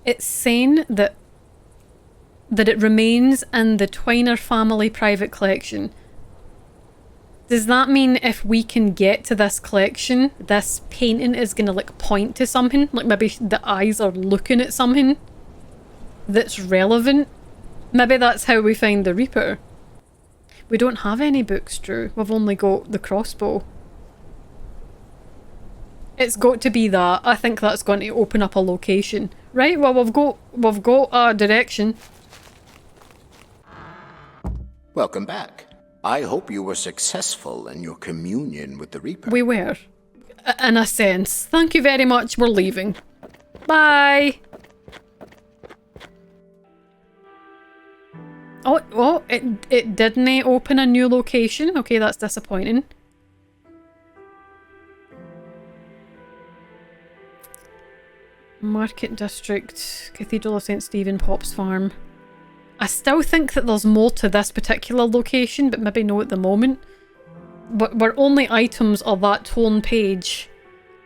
It's saying that it remains in the Twiner family private collection. Does that mean if we can get to this collection, this painting is going to like point to something? Like maybe the eyes are looking at something that's relevant? Maybe that's how we find the Reaper. We don't have any books, Drew. We've only got the crossbow. It's got to be that. I think that's going to open up a location. Right, well we've got a direction. Welcome back. I hope you were successful in your communion with the Reaper. We were. In a sense. Thank you very much. We're leaving. Bye. Oh, it didn't open a new location. Okay, that's disappointing. Market District, Cathedral of St. Stephen, Pops Farm. I still think that there's more to this particular location, but maybe no at the moment. But our only items are that torn page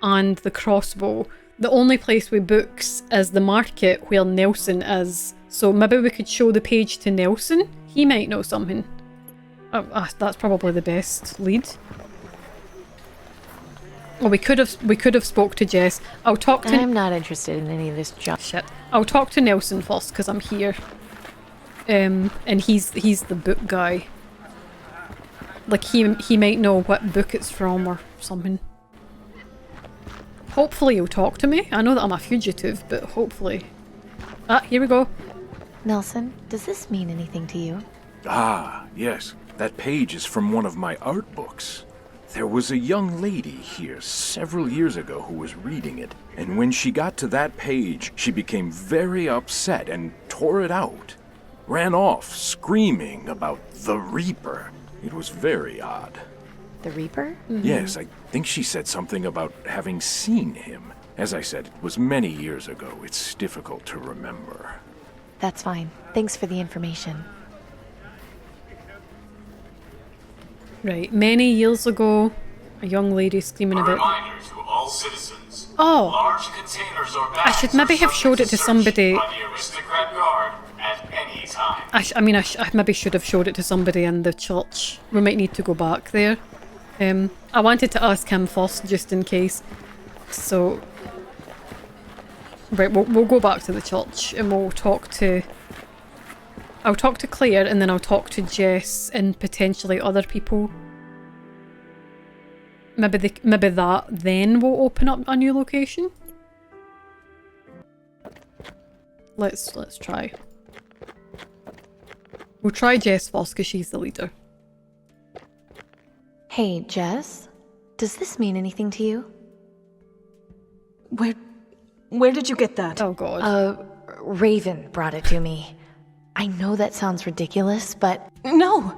and the crossbow. The only place with books is the market where Nelson is. So maybe we could show the page to Nelson. He might know something. That's probably the best lead. Well, we could have spoke to Jess. I'll talk to... I'm not interested in any of this junk. Shit. I'll talk to Nelson first because I'm here. And he's the book guy. Like he might know what book it's from or something. Hopefully he'll talk to me. I know that I'm a fugitive, but hopefully. Ah, here we go. Nelson, does this mean anything to you? Ah, yes. That page is from one of my art books. There was a young lady here several years ago who was reading it, and when she got to that page, she became very upset and tore it out. Ran off, screaming about the Reaper. It was very odd. The Reaper? Mm-hmm. Yes, I think she said something about having seen him. As I said, it was many years ago. It's difficult to remember. That's fine. Thanks for the information. Right, many years ago, a young lady screaming about... Reminder to all citizens. Oh! Large containers or bags I should maybe have showed it to somebody... by the aristocrat guard at any time. I maybe should have showed it to somebody in the church. We might need to go back there. I wanted to ask him first, just in case. So... Right, we'll go back to the church and we'll talk to... I'll talk to Claire and then I'll talk to Jess and potentially other people. Maybe that then will open up a new location. Let's try. We'll try Jess first because she's the leader. Hey, Jess. Does this mean anything to you? Where did you get that? Oh god. Raven brought it to me. I know that sounds ridiculous, but... No,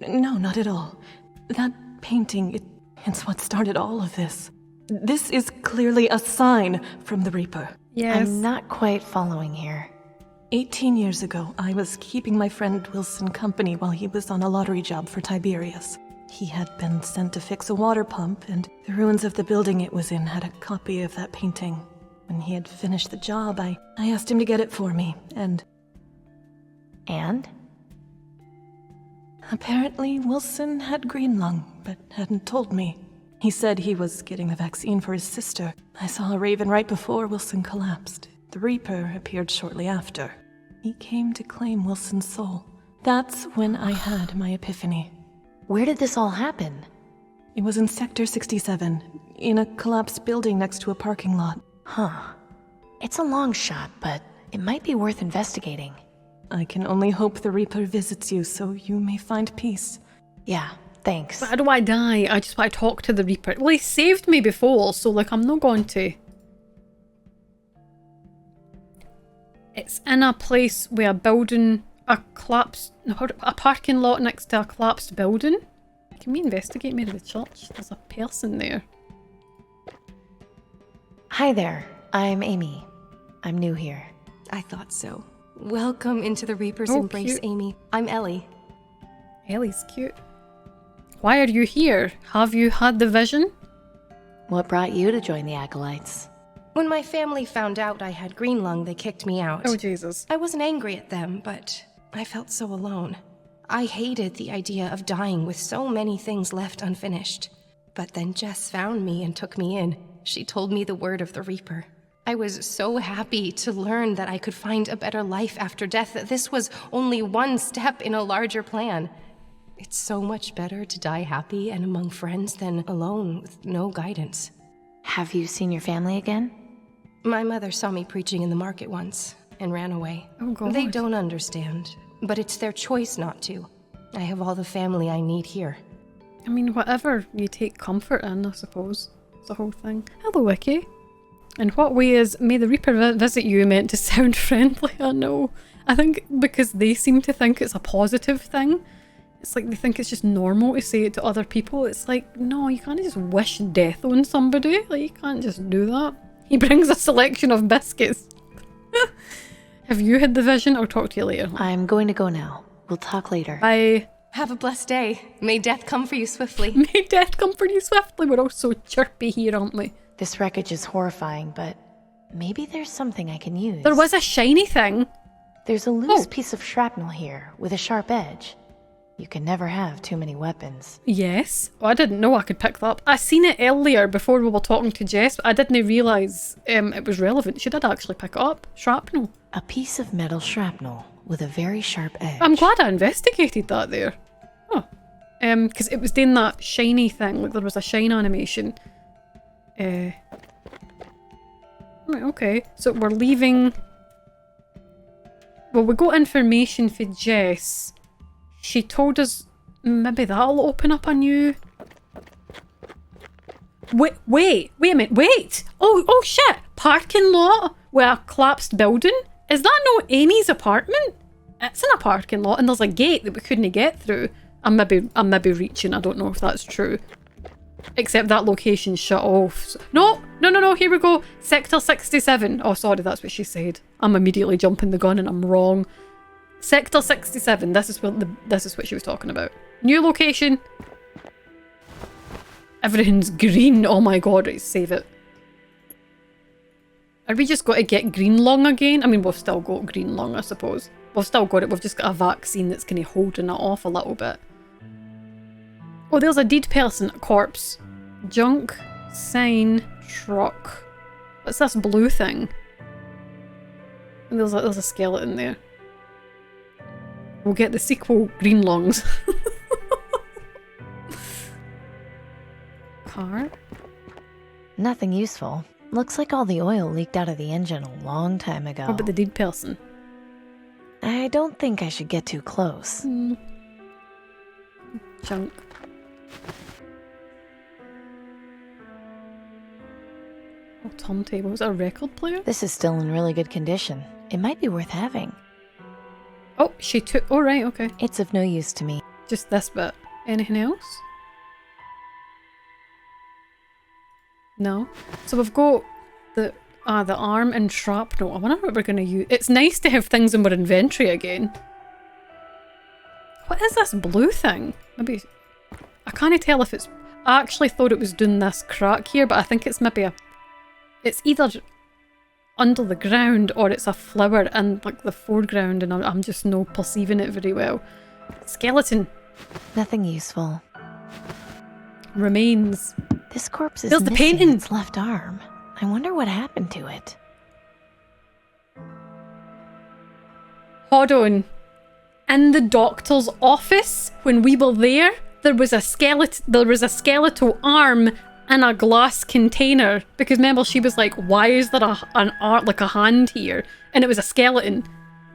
not at all. That painting, it's what started all of this. This is clearly a sign from the Reaper. Yes. I'm not quite following here. 18 years ago, I was keeping my friend Wilson company while he was on a lottery job for Tiberius. He had been sent to fix a water pump, and the ruins of the building it was in had a copy of that painting. When he had finished the job, I asked him to get it for me, and... And? Apparently, Wilson had green lung, but hadn't told me. He said he was getting the vaccine for his sister. I saw a Raven right before Wilson collapsed. The Reaper appeared shortly after. He came to claim Wilson's soul. That's when I had my epiphany. Where did this all happen? It was in Sector 67, in a collapsed building next to a parking lot. Huh. It's a long shot, but it might be worth investigating. I can only hope the Reaper visits you so you may find peace. Yeah, thanks. But how do I die? I just want to talk to the Reaper. Well, he saved me before, so like I'm not going to. It's in a place where a building, a parking lot next to a collapsed building. Can we investigate maybe the church? There's a person there. Hi there, I'm Amy. I'm new here. I thought so. Welcome into the Reaper's Oh, embrace, cute. Amy. I'm Ellie. Ellie's cute. Why are you here? Have you had the vision? What brought you to join the Acolytes? When my family found out I had green lung, they kicked me out. Oh, Jesus. I wasn't angry at them, but I felt so alone. I hated the idea of dying with so many things left unfinished. But then Jess found me and took me in. She told me the word of the Reaper. I was so happy to learn that I could find a better life after death, that this was only one step in a larger plan. It's so much better to die happy and among friends than alone with no guidance. Have you seen your family again? My mother saw me preaching in the market once and ran away. Oh, God. They don't understand, but it's their choice not to. I have all the family I need here. I mean, whatever you take comfort in, I suppose. It's the whole thing. Hello, Wiki. In what way is "May the Reaper visit you" meant to sound friendly? I know. I think because they seem to think it's a positive thing. It's like they think it's just normal to say it to other people. It's like, no, you can't just wish death on somebody. Like, you can't just do that. He brings a selection of biscuits. Have you had the vision? I'll talk to you later. I'm going to go now. We'll talk later. Bye. Have a blessed day. May death come for you swiftly. May death come for you swiftly. We're all so chirpy here, aren't we? This wreckage is horrifying, but maybe there's something I can use. There was a shiny thing. There's a loose piece of shrapnel here with a sharp edge. You can never have too many weapons. Yes. Oh, I didn't know I could pick that up. I seen it earlier before we were talking to Jess, but I didn't realise it was relevant. She did actually pick it up. Shrapnel. A piece of metal shrapnel with a very sharp edge. I'm glad I investigated that there. Oh. Because it was doing that shiny thing. Like there was a shine animation. Right, okay. So we're leaving... Well, we got information for Jess. She told us maybe that'll open up a new... Wait a minute, wait! Oh shit! Parking lot with a collapsed building? Is that not Amy's apartment? It's in a parking lot and there's a gate that we couldn't get through. I'm maybe reaching, I don't know if that's true. Except that location's shut off. So... No, here we go. Sector 67. Oh, sorry, that's what she said. I'm immediately jumping the gun and I'm wrong. Sector 67. This is what she was talking about. New location. Everything's green. Oh my god, right, save it. Are we just got to get green lung again? I mean, we've still got green lung, I suppose. We've still got it. We've just got a vaccine that's kind of holding it off a little bit. Oh, there's a dead person, a corpse. Junk, sign, truck. What's this blue thing? And there's a skeleton there. We'll get the sequel, Green Lungs. Car? Nothing useful. Looks like all the oil leaked out of the engine a long time ago. What about the dead person? I don't think I should get too close. Junk. Oh, turntable. Is that a record player? This is still in really good condition. It might be worth having. Oh, she took... Oh, right, okay. It's of no use to me. Just this bit. Anything else? No. So we've got the arm and shrapnel. I wonder what we're going to use. It's nice to have things in our inventory again. What is this blue thing? Maybe... I can't tell if it's... I actually thought it was doing this crack here, but I think it's maybe a... It's either under the ground or it's a flower in like the foreground and I'm just not perceiving it very well. Skeleton. Nothing useful. Remains. This corpse is There's the missing painting. its left arm. I wonder what happened to it. Hold on. In the doctor's office, when we were there was a skeletal arm in a glass container. Because remember, she was like, why is there an art like a hand here? And it was a skeleton.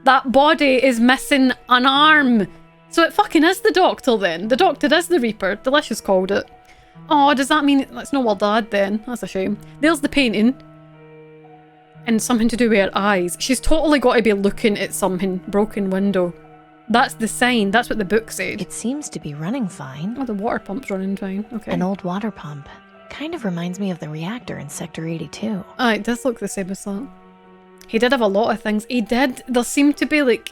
That body is missing an arm. So it fucking is the doctor then. The doctor is the Reaper. Delicious called it. Oh, does that mean that's not our dad then? That's a shame. There's the painting. And something to do with her eyes. She's totally got to be looking at something. Broken window. That's the sign. That's what the book said. It seems to be running fine. Oh, the water pump's running fine. Okay. An old water pump. Kind of reminds me of the reactor in Sector 82. Ah, it does look the same as that. He did have a lot of things. He did. There seemed to be like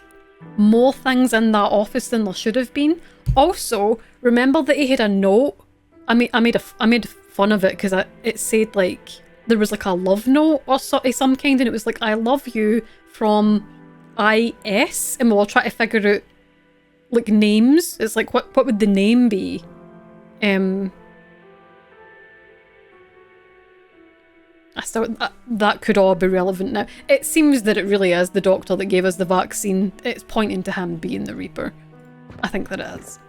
more things in that office than there should have been. Also, remember that he had a note. I made fun of it because it said like there was like a love note or some kind, and it was like, I love you from IS, and we'll try to figure out like names. It's like what would the name be? That could all be relevant now. It seems that it really is the doctor that gave us the vaccine. It's pointing to him being the Reaper. I think that it is.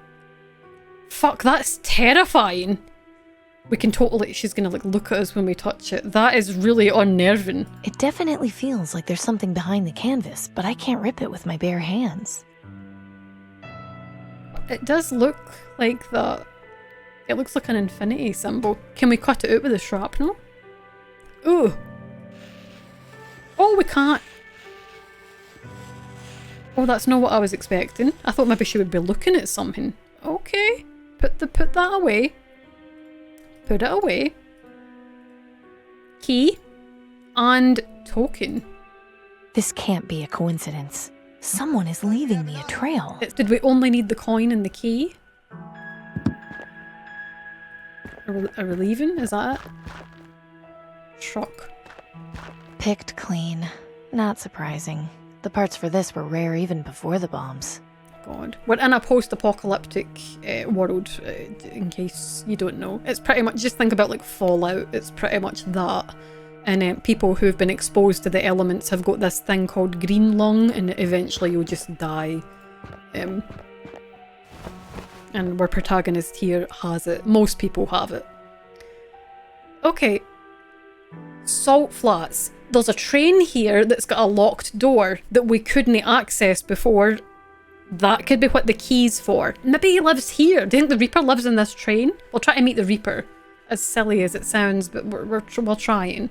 Fuck, that's terrifying. We can totally... She's gonna like look at us when we touch it. That is really unnerving. It definitely feels like there's something behind the canvas, but I can't rip it with my bare hands. It does look like that. It looks like an infinity symbol. Can we cut it out with a shrapnel? Ooh. Oh, we can't. Oh, that's not what I was expecting. I thought maybe she would be looking at something. Okay. Put that away. Put it away. Key. And token. This can't be a coincidence. Someone is leaving me a trail. Did we only need the coin and the key? Are we leaving? Is that it? Truck. Picked clean. Not surprising. The parts for this were rare even before the bombs. God. We're in a post-apocalyptic world, in case you don't know. It's pretty much, just think about like Fallout, it's pretty much that. And people who've been exposed to the elements have got this thing called green lung, and eventually you'll just die. And our protagonist here has it. Most people have it. Okay. Salt flats. There's a train here that's got a locked door that we couldn't access before. That could be what the key's for. Maybe he lives here. Do you think the Reaper lives in this train? We'll try to meet the Reaper. As silly as it sounds, but we're trying.